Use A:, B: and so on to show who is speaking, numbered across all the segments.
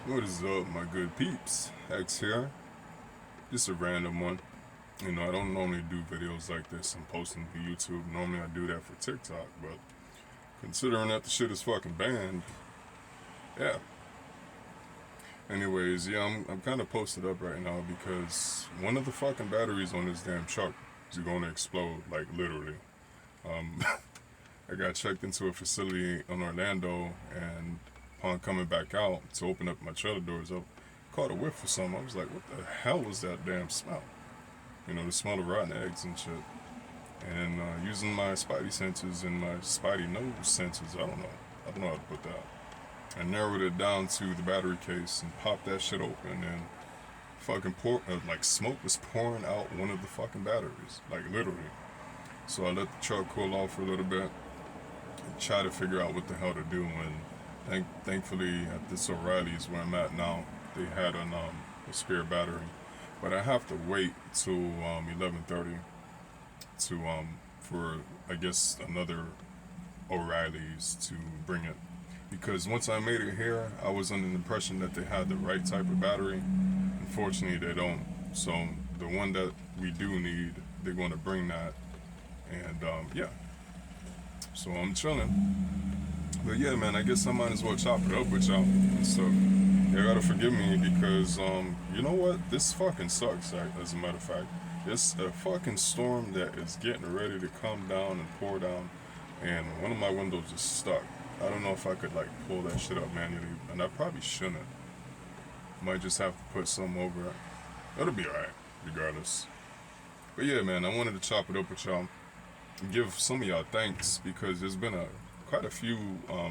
A: What is up, my good peeps? X here. Just a random one. I don't normally do videos like this and post them to YouTube. Normally I do that for TikTok, but considering that the shit is fucking banned, yeah. Anyways, yeah, I'm kind of posted up right now because one of the fucking batteries on this damn truck is going to explode, like literally. Um, I got checked into a facility in Orlando, and upon coming back out to open up my trailer doors up, caught a whiff of something. I was like, what the hell was that damn smell? The smell of rotten eggs and shit. And using my spidey senses and my spidey nose senses, I don't know how to put that. I narrowed it down to the battery case and popped that shit open, and fucking like smoke was pouring out one of the fucking batteries, like literally. So I let the truck cool off for a little bit, try to figure out what the hell to do, and thankfully at this O'Reilly's where I'm at now, they had a spare battery, but I have to wait till 11:30 to for I guess another O'Reilly's to bring it, because once I made it here, I was under the impression that they had the right type of battery. Unfortunately, they don't. So the one that we do need, they're going to bring that, and yeah. So I'm chilling. But yeah, man, I guess I might as well chop it up with y'all and stuff. You gotta forgive me because, you know what? This fucking sucks, as a matter of fact. It's a fucking storm that is getting ready to come down and pour down, and one of my windows is stuck. I don't know if I could, like, pull that shit up manually, and I probably shouldn't. Might just have to put some over it. It'll be alright, regardless. But yeah, man, I wanted to chop it up with y'all. Give some of y'all thanks because there's been quite a few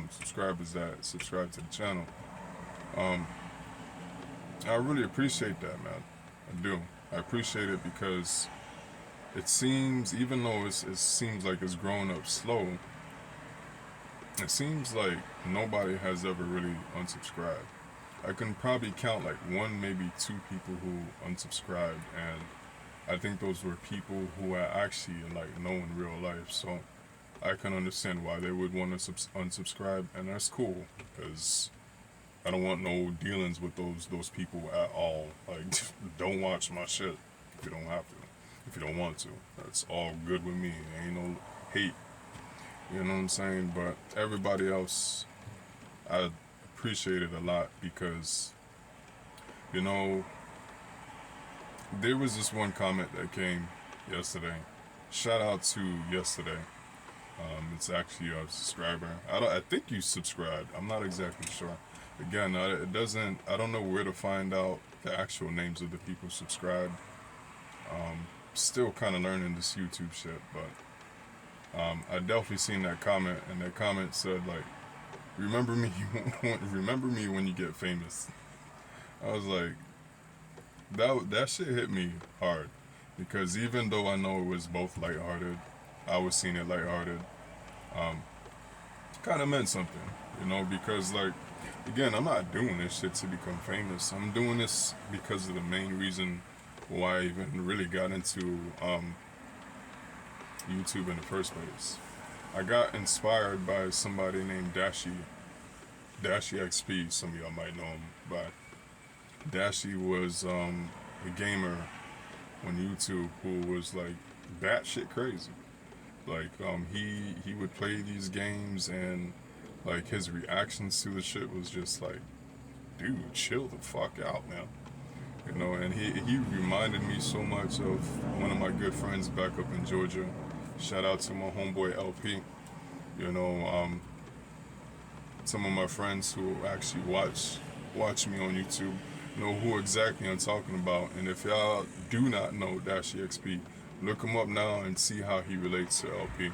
A: subscribers that subscribe to the channel. I really appreciate that, man. I do. I appreciate it because it seems, even though it seems like it's growing up slow, it seems like nobody has ever really unsubscribed. I can probably count like one, maybe two people who unsubscribed, and I think those were people who I actually like know in real life. So I can understand why they would want to unsubscribe, and that's cool because I don't want no dealings with those people at all. Like, don't watch my shit if you don't have to, if you don't want to. That's all good with me. Ain't no hate. You know what I'm saying? But everybody else, I appreciate it a lot because, you know, there was this one comment that came yesterday. Shout out to yesterday. It's actually a subscriber. I think you subscribed. I'm not exactly sure. Again, it doesn't. I don't know where to find out the actual names of the people subscribed. Still kind of learning this YouTube shit, but I definitely seen that comment, and that comment said like, "Remember me, remember me when you get famous." I was like, that shit hit me hard because even though I know it was both lighthearted, I was seeing it lighthearted. Kind of meant something, because like, again, I'm not doing this shit to become famous. I'm doing this because of the main reason why I even really got into YouTube in the first place. I got inspired by somebody named Dashi XP. Some of y'all might know him, but Dashi was a gamer on YouTube who was like batshit crazy. Like he would play these games, and like his reactions to the shit was just like, dude, chill the fuck out, man. And he reminded me so much of one of my good friends back up in Georgia. Shout out to my homeboy LP. Some of my friends who actually watch me on YouTube know who exactly I'm talking about. And if y'all do not know Dashi XP, look him up now and see how he relates to LP.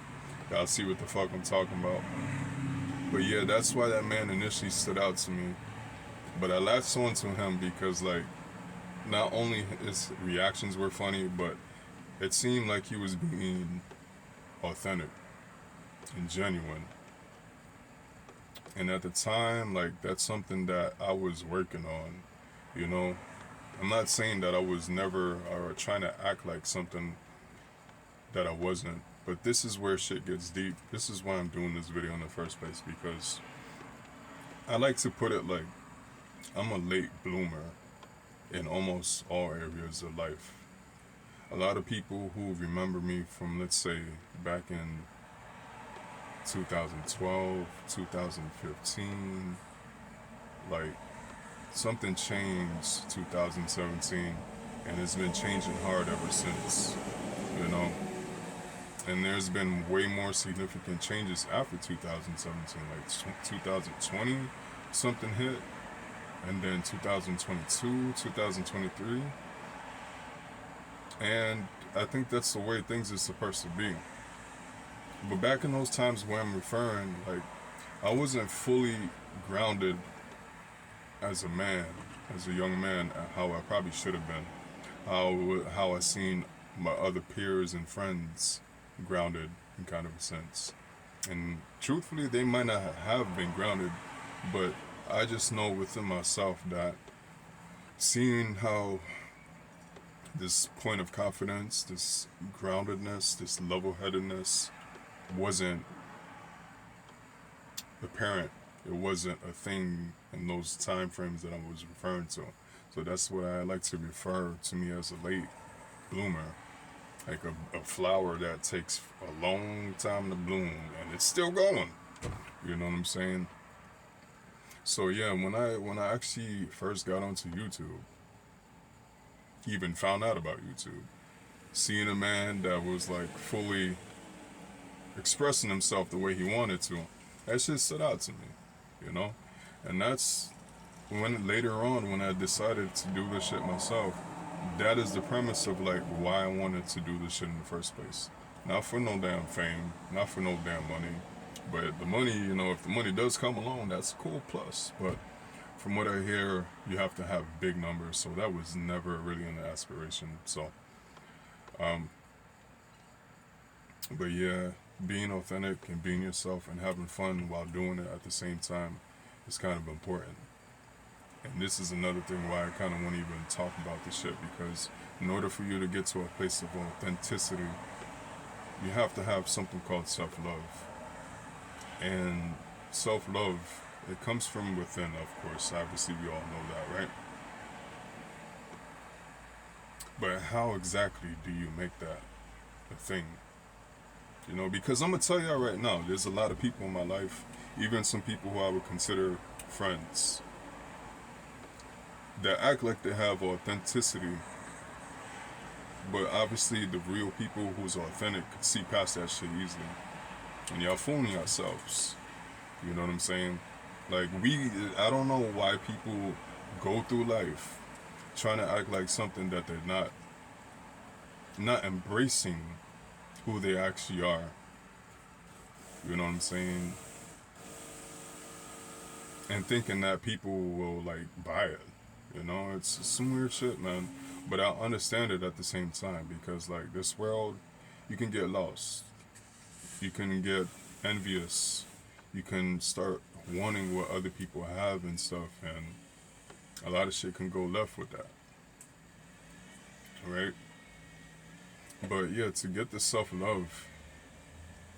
A: Y'all see what the fuck I'm talking about. But yeah, that's why that man initially stood out to me. But I latched on to him because, like, not only his reactions were funny, but it seemed like he was being authentic and genuine. And at the time, like, that's something that I was working on, I'm not saying that I was never or trying to act like something that I wasn't, but this is where shit gets deep. This is why I'm doing this video in the first place, because I like to put it like, I'm a late bloomer in almost all areas of life. A lot of people who remember me from, let's say, back in 2012, 2015, like something changed 2017, and it's been changing hard ever since, you know. And there's been way more significant changes after 2017, like 2020, something hit, and then 2022, 2023, and I think that's the way things are supposed to be. But back in those times where I'm referring, like, I wasn't fully grounded as a man, as a young man, how I probably should have been. How I seen my other peers and friends grounded in kind of a sense. And truthfully, they might not have been grounded, but I just know within myself that seeing how this point of confidence, this groundedness, this level headedness wasn't apparent. It wasn't a thing in those time frames that I was referring to. So that's what I like to refer to me as a late bloomer, like a flower that takes a long time to bloom and it's still going. You know what I'm saying? So yeah, when I actually first got onto YouTube, even found out about YouTube, seeing a man that was like fully expressing himself the way he wanted to, that shit stood out to me, you know? And that's when later on, when I decided to do this shit myself, that is the premise of like why I wanted to do this shit in the first place. Not for no damn fame, not for no damn money, but the money, you know, if the money does come along, that's a cool plus. But from what I hear, you have to have big numbers, so that was never really an aspiration. So, but yeah, being authentic and being yourself and having fun while doing it at the same time is kind of important. And this is another thing why I kind of want to even talk about this shit, because in order for you to get to a place of authenticity, you have to have something called self-love. And self-love, it comes from within, of course. Obviously, we all know that, right? But how exactly do you make that a thing? You know, because I'm going to tell y'all right now, there's a lot of people in my life, even some people who I would consider friends, that act like they have authenticity, but obviously the real people who's authentic could see past that shit easily. And y'all fooling yourselves. You know what I'm saying? Like, I don't know why people go through life trying to act like something that they're not embracing who they actually are. You know what I'm saying? And thinking that people will, like, buy it. You know, it's some weird shit, man. But I understand it at the same time, because, like, this world, you can get lost. You can get envious. You can start wanting what other people have and stuff, and a lot of shit can go left with that. Right? But yeah, to get the self-love,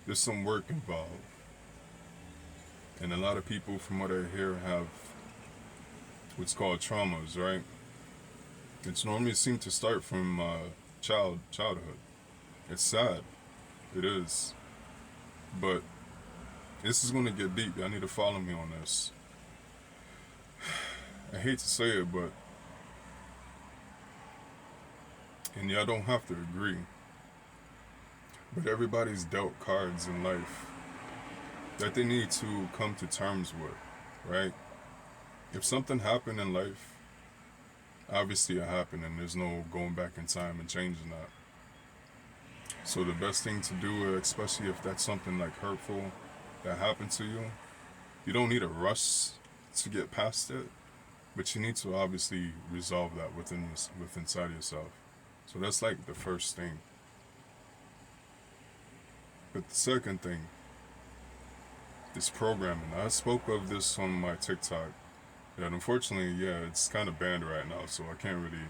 A: there's some work involved. And a lot of people, from what I hear, have what's called traumas, right? It's normally seems to start from childhood. It's sad. It is. But this is going to get deep. Y'all need to follow me on this. I hate to say it, but, and y'all don't have to agree, but everybody's dealt cards in life that they need to come to terms with, right? If something happened in life, obviously it happened, and there's no going back in time and changing that. So the best thing to do, especially if that's something like hurtful that happened to you, you don't need a rush to get past it, but you need to obviously resolve that within inside yourself. So that's like the first thing. But the second thing is programming. I spoke of this on my TikTok. And unfortunately, yeah, it's kind of banned right now, so I can't really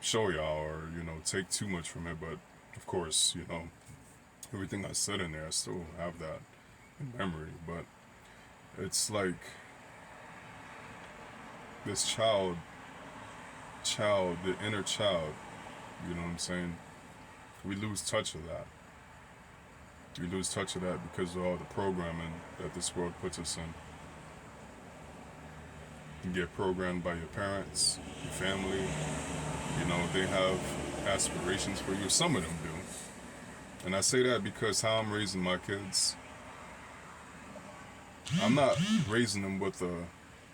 A: show y'all or, you know, take too much from it. But of course, you know, everything I said in there, I still have that in memory. But it's like this the inner child, you know what I'm saying? We lose touch of that. We lose touch of that because of all the programming that this world puts us in. You get programmed by your parents, your family. You know, they have aspirations for you. Some of them do. And I say that because how I'm raising my kids, I'm not raising them with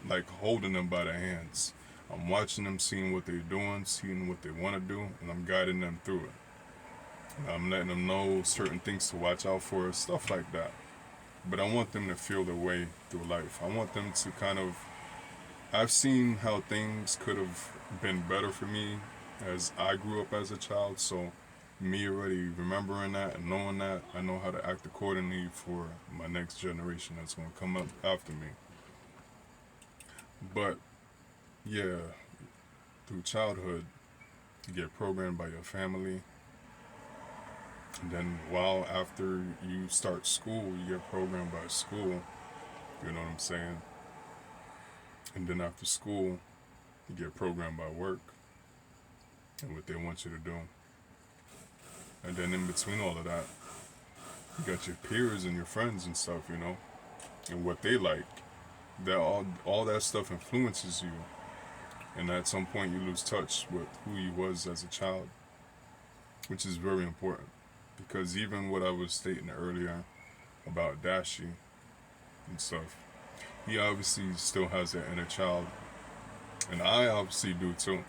A: like holding them by the hands. I'm watching them, seeing what they're doing, seeing what they want to do, and I'm guiding them through it. I'm letting them know certain things to watch out for, stuff like that. But I want them to feel their way through life. I want them to kind of. I've seen how things could have been better for me as I grew up as a child, so me already remembering that and knowing that, I know how to act accordingly for my next generation that's going to come up after me. But, yeah, through childhood, you get programmed by your family. And then while after you start school, you get programmed by school. You know what I'm saying? And then after school, you get programmed by work and what they want you to do. And then in between all of that, you got your peers and your friends and stuff, you know, and what they like. That all that stuff influences you. And at some point you lose touch with who you was as a child, which is very important. Because even what I was stating earlier about Dashi and stuff, he obviously still has that inner child. And I obviously do too.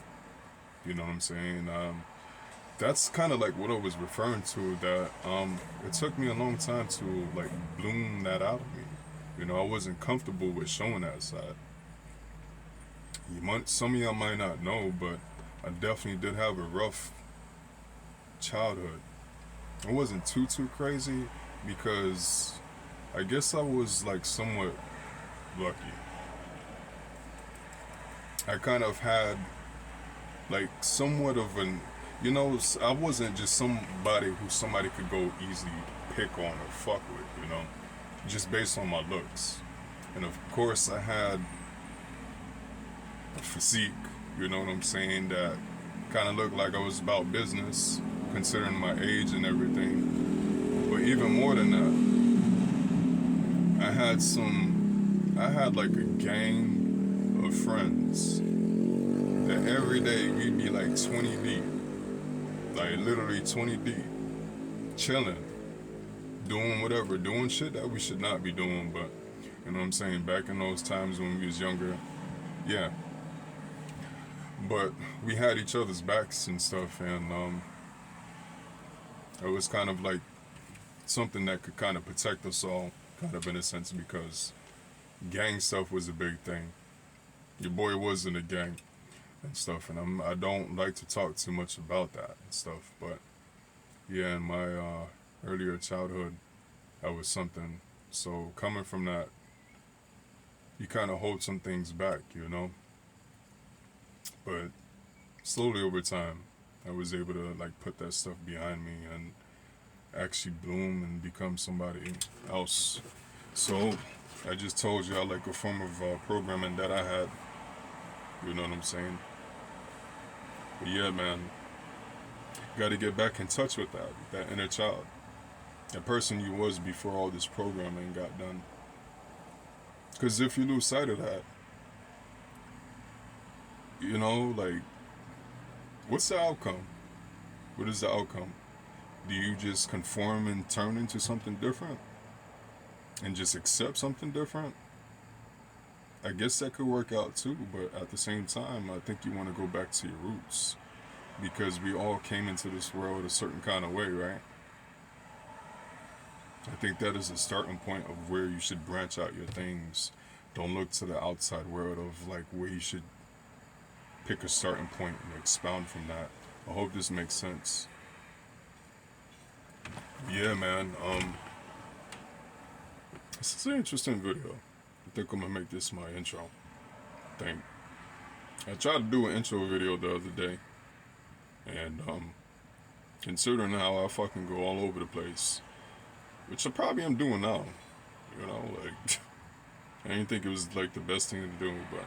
A: You know what I'm saying? That's kind of like what I was referring to, that it took me a long time to like bloom that out of me. You know, I wasn't comfortable with showing that side. Some of y'all might not know, but I definitely did have a rough childhood. It wasn't too crazy because I guess I was like somewhat lucky. I kind of had like somewhat of an, you know, I wasn't just somebody who somebody could go easily pick on or fuck with, you know, just based on my looks. And of course I had a physique, you know what I'm saying, that kind of looked like I was about business, considering my age and everything. But even more than that, I had like a gang of friends that every day we'd be like 20 deep, like literally 20 deep, chilling, doing whatever, doing shit that we should not be doing, but you know what I'm saying, back in those times when we was younger, yeah. But we had each other's backs and stuff, and it was kind of like something that could kind of protect us all, kind of in a sense, because gang stuff was a big thing. Your boy was in a gang and stuff, and I don't like to talk too much about that and stuff, but yeah, in my earlier childhood, that was something. So coming from that, you kind of hold some things back, you know. But slowly over time, I was able to like put that stuff behind me and actually bloom and become somebody else. So I just told y'all like a form of programming that I had. You know what I'm saying? But yeah, man, got to get back in touch with that inner child, that person you was before all this programming got done. Because if you lose sight of that, you know, like, what's the outcome? What is the outcome? Do you just conform and turn into something different? And just accept something different? I guess that could work out too, but at the same time, I think you want to go back to your roots. Because we all came into this world a certain kind of way, right? I think that is a starting point of where you should branch out your things. Don't look to the outside world of like where you should pick a starting point and expound from that. I hope this makes sense. Yeah, man. This is an interesting video. I think I'm gonna make this my intro thing. I tried to do an intro video the other day, and considering how I fucking go all over the place, which I probably am doing now, you know, like I didn't think it was like the best thing to do, but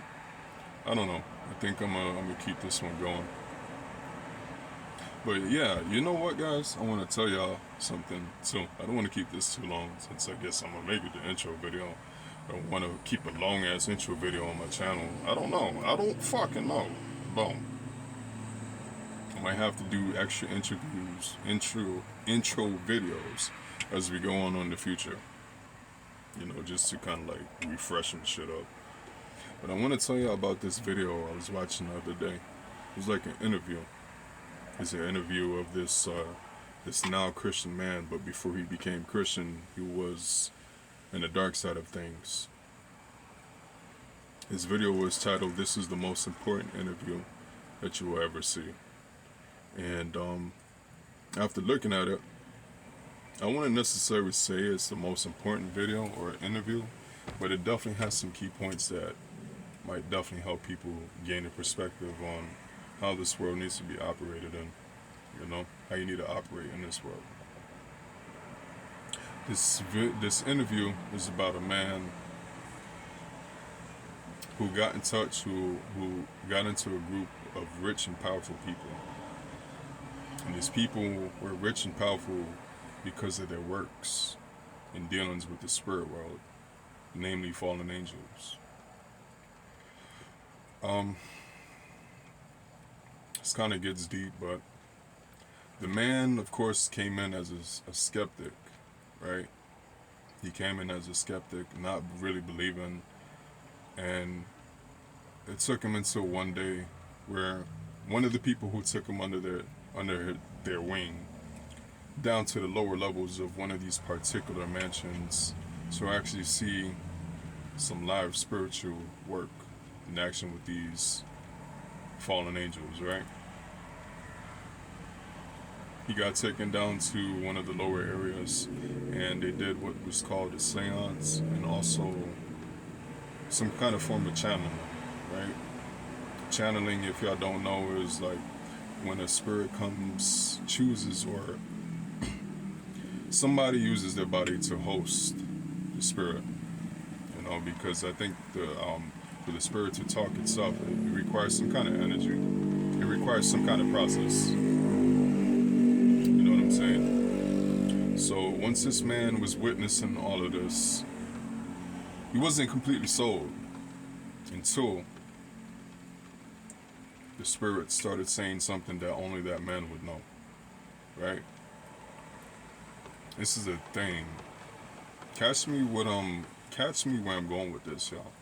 A: I don't know. I think I'm gonna keep this one going. But yeah, you know what, guys? I want to tell y'all something too. I don't want to keep this too long since I guess I'm gonna make it the intro video. I want to keep a long ass intro video on my channel. I don't know. I don't fucking know. Boom. I might have to do extra interviews, intro videos as we go on in the future. You know, just to kind of like refresh some shit up. But I want to tell you about this video I was watching the other day. It was like an interview. It's an interview of this now Christian man, but before he became Christian, he was in the dark side of things. His video was titled, "This is the most important interview that you will ever see." And after looking at it, I wouldn't necessarily say it's the most important video or interview, but it definitely has some key points that might definitely help people gain a perspective on how this world needs to be operated in. You know, how you need to operate in this world. This interview is about a man who got in touch, who got into a group of rich and powerful people. And these people were rich and powerful because of their works and dealings with the spirit world, namely fallen angels. This kind of gets deep, but the man, of course, came in as a skeptic, right? He came in as a skeptic, not really believing, and it took him until one day where one of the people who took him under their wing down to the lower levels of one of these particular mansions to actually see some live spiritual work in action with these fallen angels, right? He got taken down to one of the lower areas and they did what was called a seance and also some kind of form of channeling, right? Channeling, if y'all don't know, is like when a spirit chooses or somebody uses their body to host the spirit, you know, because I think for the spirit to talk itself, it requires some kind of energy. It requires some kind of process. You know what I'm saying? So once this man was witnessing all of this, he wasn't completely sold until the spirit started saying something that only that man would know, right? This is a thing. Catch me where I'm going with this, y'all.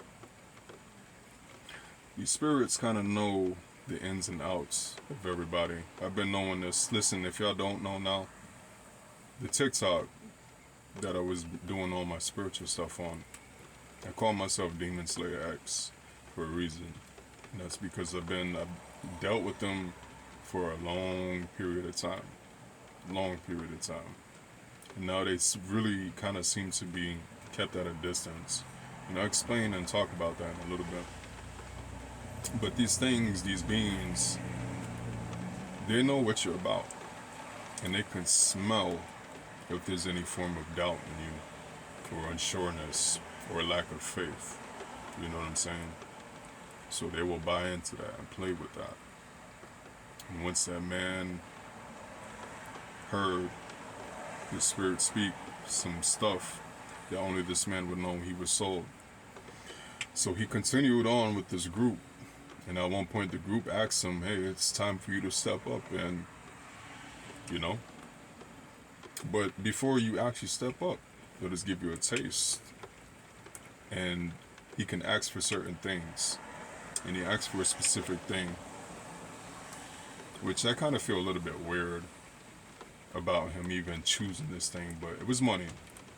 A: These spirits kind of know the ins and outs of everybody. I've been knowing this. Listen, if y'all don't know now, the TikTok that I was doing all my spiritual stuff on, I call myself Demon Slayer X for a reason. And that's because I've dealt with them for a long period of time. And now they really kind of seem to be kept at a distance. And I'll explain and talk about that in a little bit. But these things, these beings, they know what you're about. And they can smell if there's any form of doubt in you, or unsureness, or lack of faith. You know what I'm saying? So they will buy into that and play with that. And once that man heard the spirit speak some stuff that only this man would know, he was sold. So he continued on with this group. And at one point the group asked him, "Hey, it's time for you to step up and, you know. But before you actually step up, let us give you a taste." And he can ask for certain things. And he asked for a specific thing, which I kind of feel a little bit weird about him even choosing this thing, but it was money,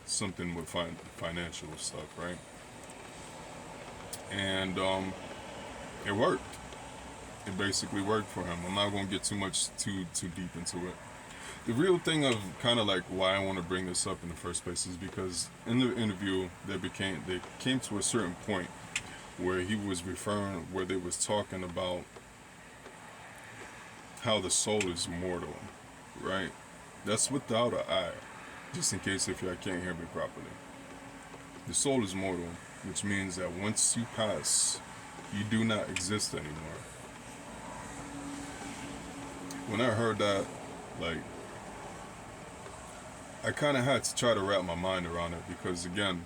A: something with financial stuff, right? And it worked. It basically worked for him. I'm not going to get too deep into it. The real thing of kind of like why I want to bring this up in the first place is because in the interview they came to a certain point where where they was talking about how the soul is mortal, right? That's without an eye, just in case if y'all can't hear me properly. The soul is mortal, which means that once you pass you do not exist anymore. When I heard that, like, I kind of had to try to wrap my mind around it because, again,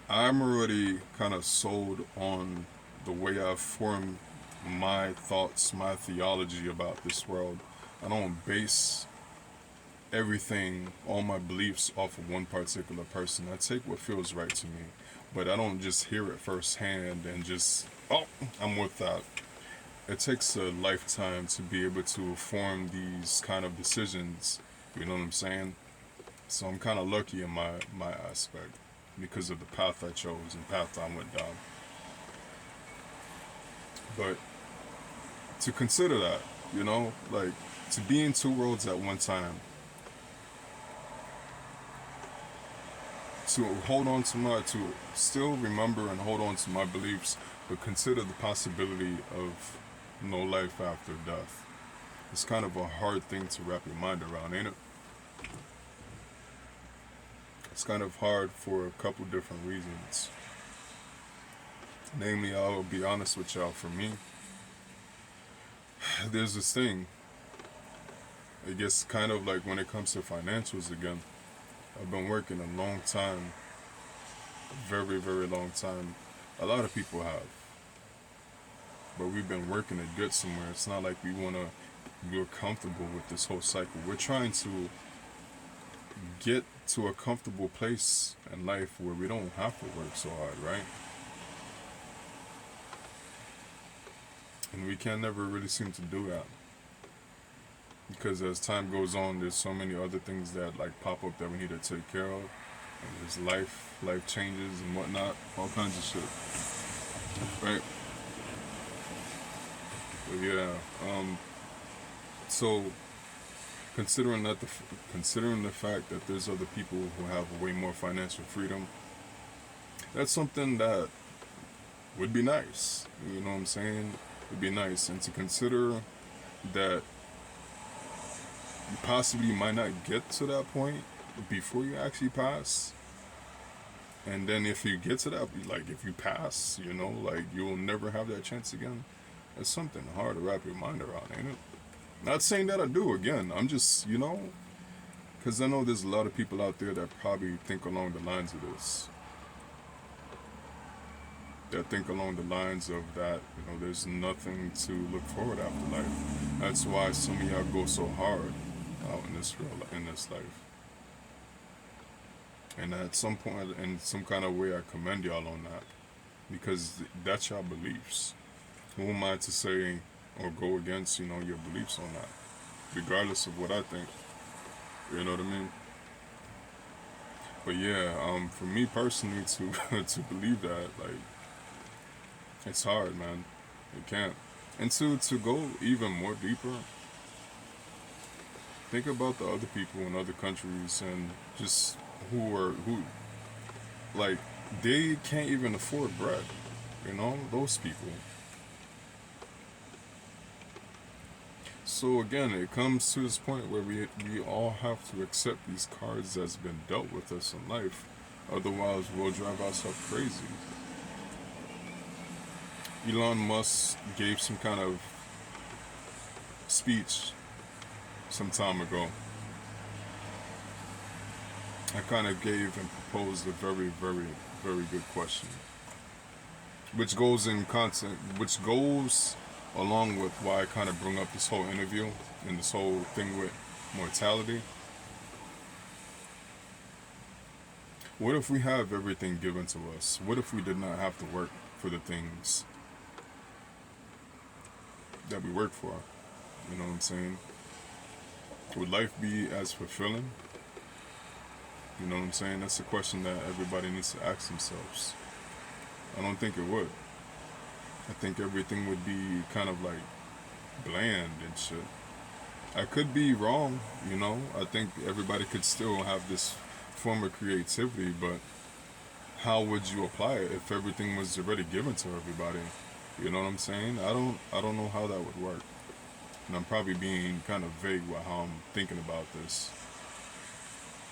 A: I'm already kind of sold on the way I've formed my thoughts, my theology about this world. I don't base everything, all my beliefs off of one particular person. I take what feels right to me, but I don't just hear it firsthand and just, oh, I'm with that. It takes a lifetime to be able to form these kind of decisions. You know what I'm saying? So I'm kind of lucky in my aspect because of the path I chose and path I went down. But to consider that, like to be in two worlds at one time, to hold on to to still remember and hold on to my beliefs, but consider the possibility of no life after death. It's kind of a hard thing to wrap your mind around, ain't it? It's kind of hard for a couple different reasons. Namely, I'll be honest with y'all, for me, there's this thing. I guess kind of like when it comes to financials again. I've been working a long time, a very, very long time. A lot of people have. But we've been working to get somewhere. It's not like we're comfortable with this whole cycle. We're trying to get to a comfortable place in life where we don't have to work so hard, right? And we can never really seem to do that. Because as time goes on, there's so many other things that like pop up that we need to take care of. And there's life changes and whatnot, all kinds of shit. Right? But yeah, so considering the fact that there's other people who have way more financial freedom, that's something that would be nice. You know what I'm saying? It'd be nice. And to consider that you possibly might not get to that point before you actually pass. And then if you get to that, like if you pass, like you'll never have that chance again. It's something hard to wrap your mind around, ain't it? Not saying that I do, again. I'm just, because I know there's a lot of people out there that probably think along the lines of this. That think along the lines of that, there's nothing to look forward after life. That's why some of y'all go so hard out in this life. And at some point, in some kind of way, I commend y'all on that. Because that's your beliefs. Who am I to say or go against, your beliefs on that? Regardless of what I think. You know what I mean? But yeah, for me personally to to believe that, like, it's hard, man. It can't. And to go even more deeper, think about the other people in other countries and just who like, they can't even afford bread. Those people. So again, it comes to this point where we all have to accept these cards that's been dealt with us in life. Otherwise, we'll drive ourselves crazy. Elon Musk gave some kind of speech some time ago. I kind of gave and proposed a very, very, very good question, which goes along with why I kind of bring up this whole interview and this whole thing with mortality. What if we have everything given to us? What if we did not have to work for the things that we work for? You know what I'm saying? Would life be as fulfilling? You know what I'm saying? That's a question that everybody needs to ask themselves. I don't think it would. I think everything would be kind of like bland and shit. I could be wrong, I think everybody could still have this form of creativity, but how would you apply it if everything was already given to everybody? You know what I'm saying? I don't know how that would work. And I'm probably being kind of vague with how I'm thinking about this.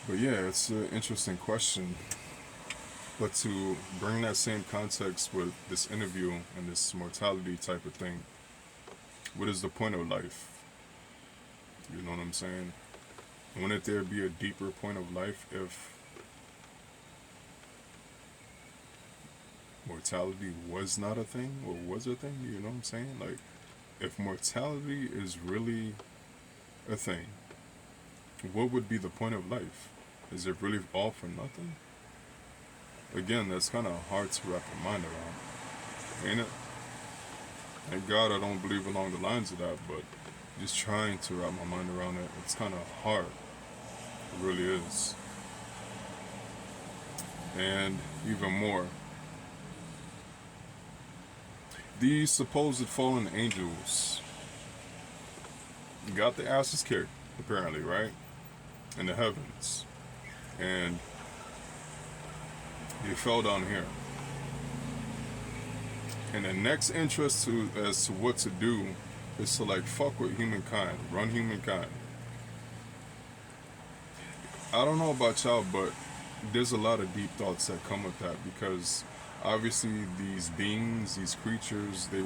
A: But yeah, it's an interesting question. But to bring that same context with this interview and this mortality type of thing, what is the point of life? You know what I'm saying? Wouldn't there be a deeper point of life if mortality was not a thing or was a thing? You know what I'm saying? Like, if mortality is really a thing, what would be the point of life? Is it really all for nothing? Again, that's kind of hard to wrap your mind around, ain't it? Thank God I don't believe along the lines of that, but just trying to wrap my mind around it, it's kind of hard. It really is. And even more, these supposed fallen angels got the asses kicked, apparently, right? In the heavens. And they fell down here. And the next interest as to what to do is to like fuck with humankind, run humankind. I don't know about y'all, but there's a lot of deep thoughts that come with that, because obviously these beings, these creatures, they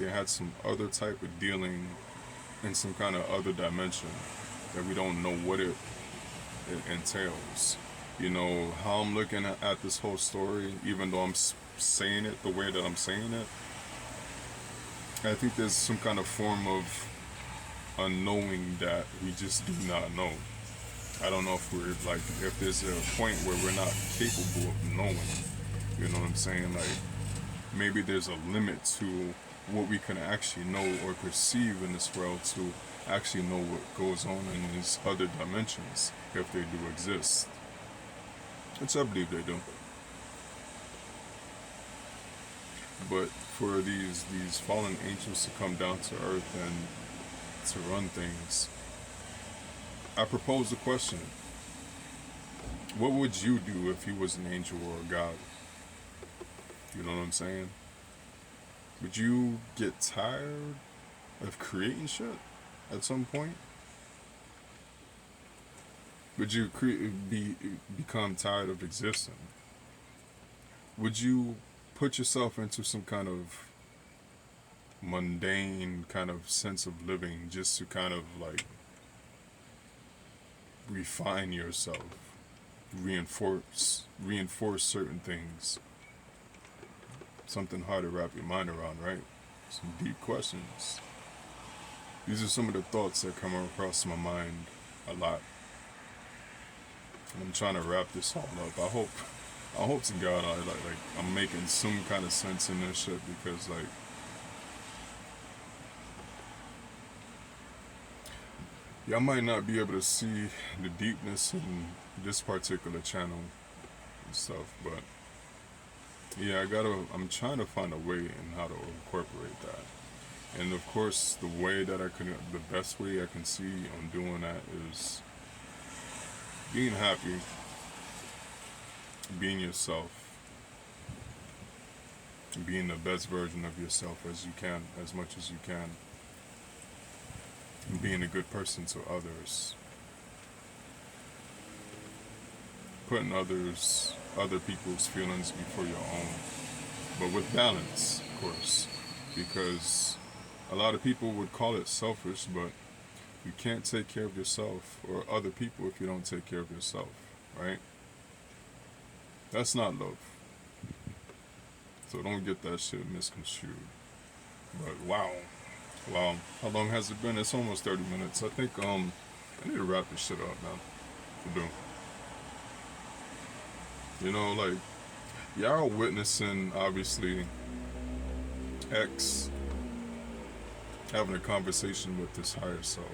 A: had some other type of dealing in some kind of other dimension that we don't know what it entails. You know, how I'm looking at this whole story, even though I'm saying it the way that I'm saying it, I think there's some kind of form of unknowing that we just do not know. I don't know if there's a point where we're not capable of knowing. You know what I'm saying? Like, maybe there's a limit to what we can actually know or perceive in this world, to actually know what goes on in these other dimensions, if they do exist. Which I believe they do. But for these fallen angels to come down to earth and to run things, I propose the question: what would you do if you was an angel or a god? You know what I'm saying? Would you get tired of creating shit at some point? Would you become tired of existing? Would you put yourself into some kind of mundane kind of sense of living just to kind of like refine yourself, reinforce certain things? Something hard to wrap your mind around, right? Some deep questions. These are some of the thoughts that come across my mind a lot. And I'm trying to wrap this all up. I hope to God I'm making some kind of sense in this shit, because like y'all might not be able to see the deepness in this particular channel and stuff, but yeah, I'm trying to find a way in how to incorporate that. And of course, the best way I can see on doing that is being happy, being yourself, being the best version of yourself as you can, as much as you can, and being a good person to others, putting other people's feelings before your own, but with balance, of course, because a lot of people would call it selfish, but you can't take care of yourself or other people if you don't take care of yourself, right? That's not love. So don't get that shit misconstrued. But wow. How long has it been? It's almost 30 minutes. I think I need to wrap this shit up, man. I do. You know, like, y'all are witnessing, obviously, X having a conversation with his higher self.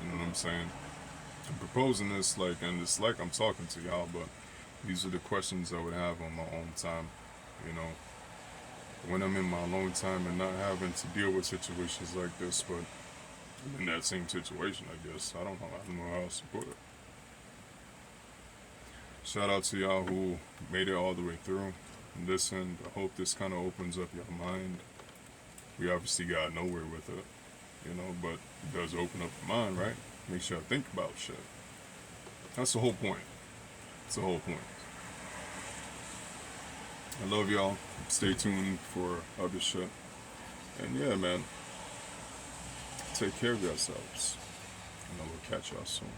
A: You know what I'm saying? I'm proposing this and it's like I'm talking to y'all, but these are the questions I would have on my own time, you know, when I'm in my alone time and not having to deal with situations like this. But I'm in that same situation, I guess. I don't know how else to put it. Shout out to y'all who made it all the way through and listened. I hope this kind of opens up your mind. We obviously got nowhere with it, you know, but it does open up your mind, right? Makes y'all think about shit. That's the whole point. That's the whole point. I love y'all. Stay tuned for other shit. And yeah, man, take care of yourselves. And I will catch y'all soon.